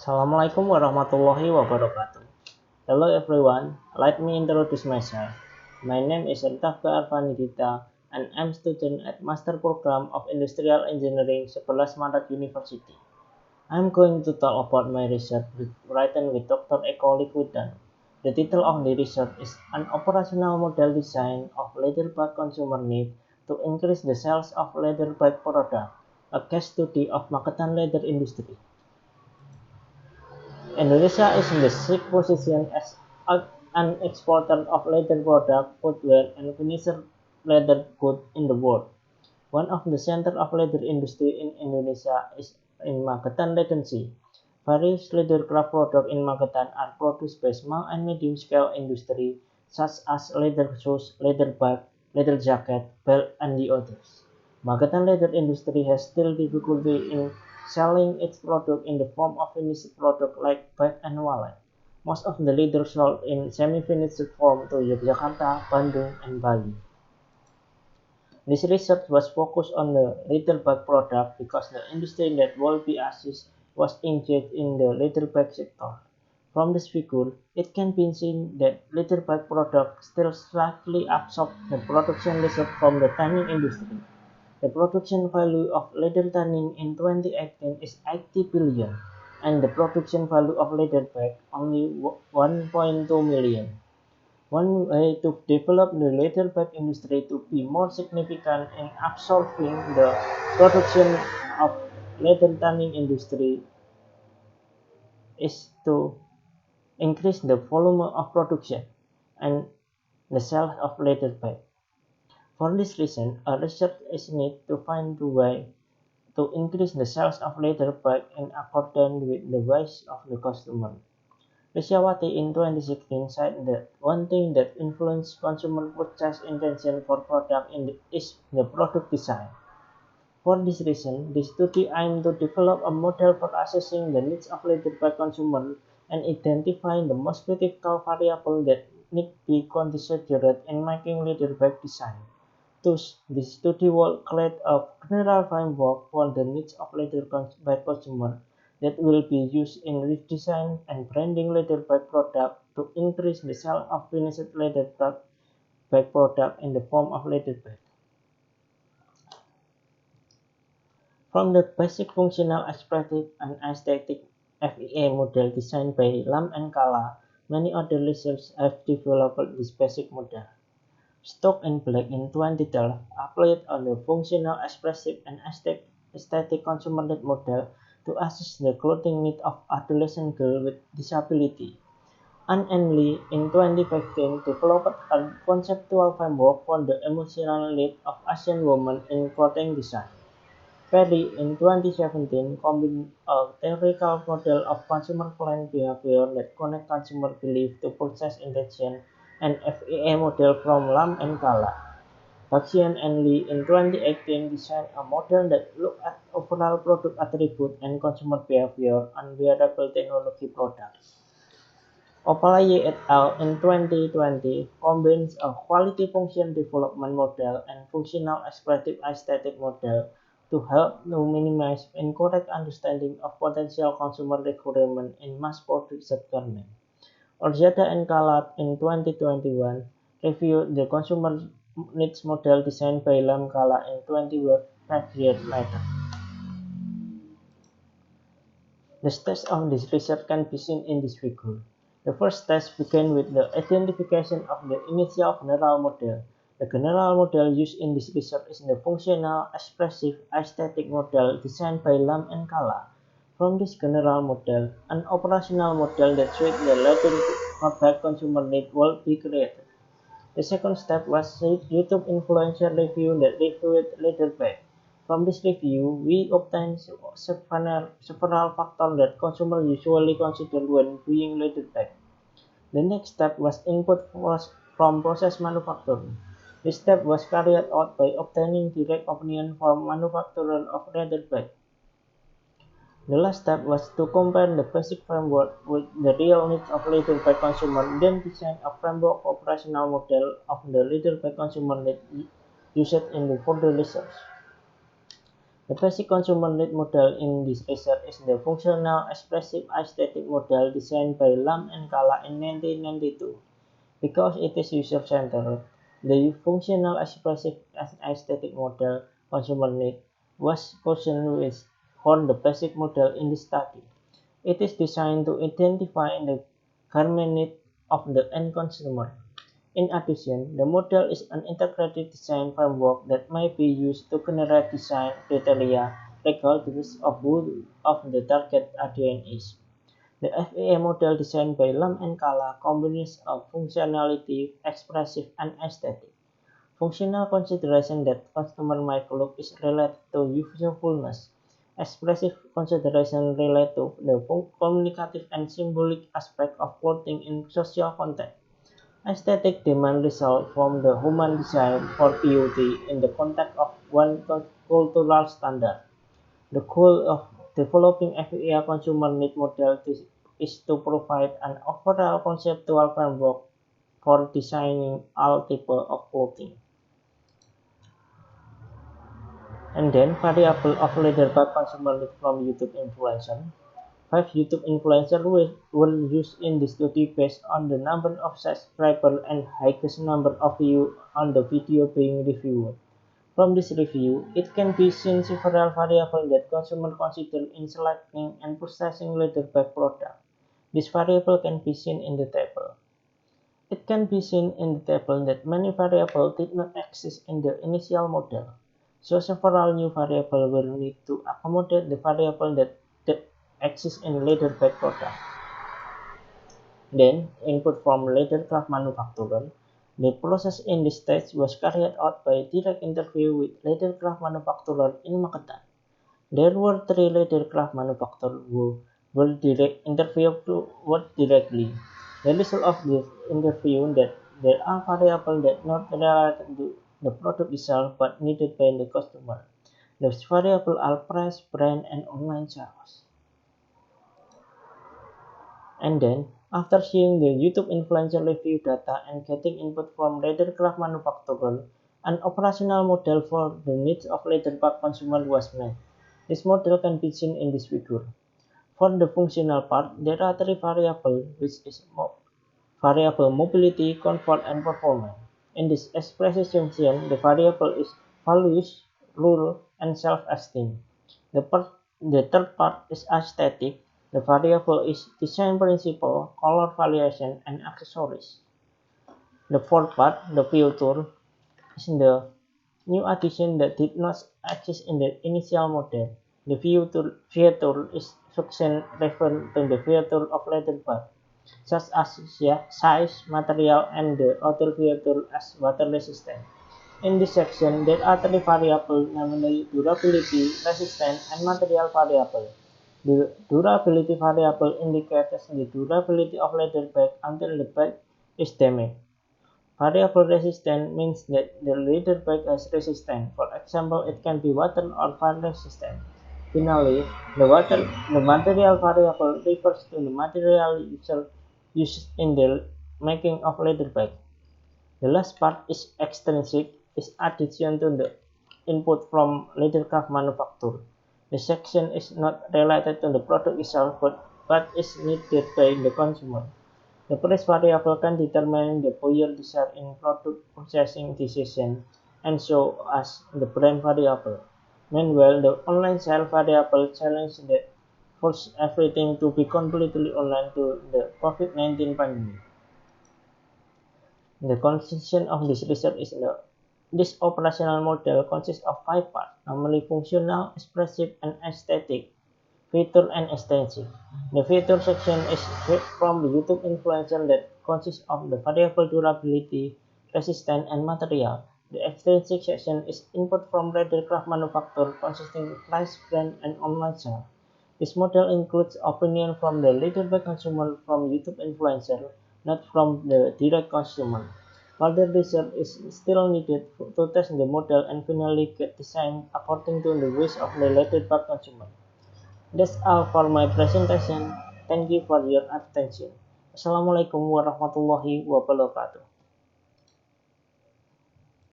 Assalamualaikum warahmatullahi wabarakatuh. Hello everyone, let me introduce myself. My name is Tafga and I'm student at Master Program of Industrial Engineering 11 Maret University. I'm going to talk about my research written with Dr. Eko Liquidan. The title of the research is An Operational Model Design of Leather Bag Consumer Need to Increase the Sales of Leather Bag Product, a case study of Magetan leather industry. Indonesia is in the sixth position as an exporter of leather products, footwear, and finished leather goods in the world. One of the centers of leather industry in Indonesia is in Magetan Latency. Various leather craft products in Magetan are produced by small and medium-scale industry such as leather shoes, leather bag, leather jacket, belt, and the others. Magetan leather industry has still difficulty in selling its product in the form of finished product like bag and wallet. Most of the leather sold in semi-finished form to Yogyakarta, Bandung, and Bali. This research was focused on the leather bag product because the industry that will be assessed was engaged in the leather bag sector. From this figure, it can be seen that leather bag product still slightly absorb the production reserve from the tanning industry. The production value of leather tanning in 2018 is 80 billion, and the production value of leather bag only 1.2 million. One way to develop the leather bag industry to be more significant in absorbing the production of leather tanning industry is to increase the volume of production and the sales of leather bag. For this reason, a research is needed to find a way to increase the sales of leather bag in accordance with the wishes of the customer. Rishyawati in 2016 said that one thing that influences consumer purchase intention for product is the product design. For this reason, the study aimed to develop a model for assessing the needs of leather bag consumers and identifying the most critical variables that need to be considered in making leather bag design. Thus, the study will create a general framework for the needs of leather bag consumers that will be used in redesign and branding leather bag product to increase the sale of finished leather bag product in the form of leather bag. From the basic functional, expressive, and aesthetic FEA model designed by Lam and Kala, many other researchers have developed this basic model. Stock and Black in 2012 applied on the functional, expressive, and aesthetic consumer-led model to assess the clothing needs of adolescent girls with disability. Ann and Lee in 2015 developed a conceptual framework for the emotional needs of Asian women in clothing design. Perry in 2017 combined a theoretical model of consumer client behavior that connects consumer belief to purchase intention and FEA model from Lam and Kala. Baxian and Lee in 2018 designed a model that looked at overall product attribute and consumer behavior on wearable technology products. Opalaye et al. In 2020 combines a quality function development model and functional expressive aesthetic model to help to minimize incorrect understanding of potential consumer requirements in mass-produced garments. Orzada and Kalat in 2021 reviewed the consumer needs model designed by Lam Kala in 25 years later. The stage of this research can be seen in this figure. The first stage began with the identification of the initial general model. The general model used in this research is the functional, expressive, aesthetic model designed by Lam and Kala. From this general model, an operational model that suits the leather bag consumer need will be created. The second step was YouTube influencer review that reviewed leather bag. From this review, we obtained several factors that consumers usually consider when buying leather bag. The next step was input from process manufacturing. This step was carried out by obtaining direct opinion from manufacturers of leather bag. The last step was to compare the basic framework with the real needs of leather bag consumers, then design a framework operational model of the leather bag consumer need used in the further research. The basic consumer need model in this research is the functional expressive aesthetic model designed by Lam and Kala in 1992. Because it is user-centered, the functional expressive and aesthetic model consumer need was chosen for the basic model in the study. It is designed to identify the garment need of the end consumer. In addition, the model is an integrated design framework that may be used to generate design criteria regardless of who of the target audience is. The FEA model designed by Lam and Kala combines of functionality, expressive, and aesthetic. Functional consideration that customer might look is related to usefulness. Expressive consideration relate to the communicative and symbolic aspect of clothing in social context. Aesthetic demand result from the human desire for beauty in the context of one cultural standard. The goal of developing FEA consumer need model is to provide an overall conceptual framework for designing all types of clothing. And then variable of leader by consumer need from YouTube influencer. 5 YouTube influencers were used in the study based on the number of subscribers and highest number of views on the video being reviewed. From this review, it can be seen several variables that consumers consider in selecting and purchasing leatherback product. This variable can be seen in the table. It can be seen in the table that many variables did not exist in the initial model, so several new variables will need to accommodate the variable that exist in leatherback product. Then, input from leathercraft manufacturer. The process in this stage was carried out by direct interview with leathercraft manufacturer in Magetan. There were 3 leathercraft manufacturers who were interviewed directly. The result of this interview that there are variables that not related to the product itself but needed by the customer. Those variables are price, brand, and online sales. And then, after seeing the YouTube influencer review data and getting input from leathercraft manufacturer, an operational model for the needs of leatherback consumer was made. This model can be seen in this figure. For the functional part, there are 3 variables, which is variable mobility, comfort, and performance. In this expressive section, the variable is values, rule, and self-esteem. The third part is aesthetic. The variable is design principle, color variation, and accessories. The fourth part, the feature, is the new addition that did not exist in the initial model. The feature is function referring to the feature of leatherback, such as size, material, and the other feature as water resistant. In this section, there are 3 variables, namely durability, resistance, and material variable. The durability variable indicates the durability of leatherback until the bag is damaged. Variable resistance means that the leatherback is resistant. For example, it can be water or fire resistant. Finally, the material variable refers to the material used in the making of leatherback. The last part is extrinsic, is addition to the input from leathercraft manufacturer. The section is not related to the product itself but is needed by the consumer. The price variable can determine the buyer desire in product purchasing decision and so as the brand variable. Meanwhile, the online sale variable challenges that force everything to be completely online to the COVID-19 pandemic. The constitution of this research is this operational model consists of 5 parts, namely functional, expressive, and aesthetic, feature, and extensive. The feature section is from the YouTube influencer that consists of the variable durability, resistance, and material. The extensive section is input from leathercraft manufacturer consisting of price, brand, and online sale. This model includes opinion from the leatherback consumer from YouTube influencer, not from the direct consumer. Further research is still needed to test the model and finally get designed according to the wish of the leatherback consumer. That's all for my presentation. Thank you for your attention. Assalamualaikum warahmatullahi wabarakatuh.